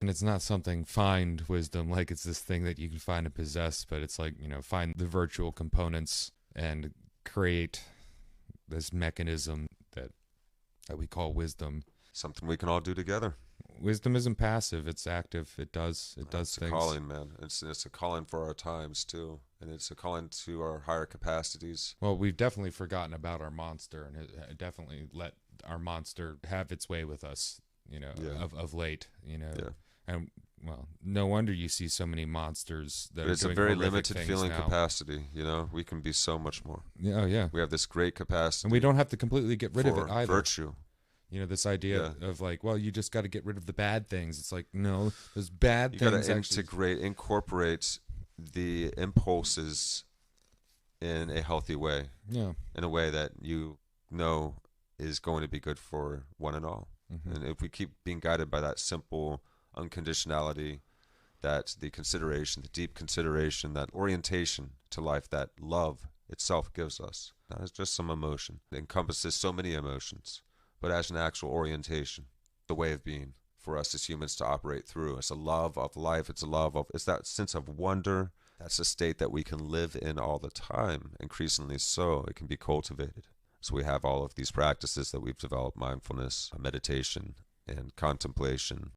And it's not something find wisdom, like it's this thing that you can find and possess, but it's like, find the virtual components and create this mechanism that we call wisdom. Something we can all do together. Wisdom isn't passive, it's active. It does It's a things. calling, man. It's a calling for our times too, and it's a calling to our higher capacities. Well, we've definitely forgotten about our monster, and it definitely let our monster have its way with us, Yeah, of late, yeah. And well, no wonder you see so many monsters that But are it's a doing very horrific limited things feeling now. capacity. We can be so much more. Yeah, oh yeah. We have this great And we capacity don't have to completely get rid of it for either. virtue. This idea Yeah, of like, well, you just got to get rid of the bad things. It's like, no, those bad you got things to actually. incorporate the impulses in a healthy way, Yeah. in a way that you know is going to be good for one and all. Hmm. And if we keep being guided by that simple unconditionality, that the consideration, the deep consideration, that orientation to life, that love itself gives us, not as just some emotion. It encompasses so many emotions, but as an actual orientation, the way of being for us as humans to operate through. It's a love of life. It's that sense of wonder. That's a state that we can live in all the time, increasingly so. It can be cultivated. So we have all of these practices that we've developed: mindfulness, meditation, and contemplation,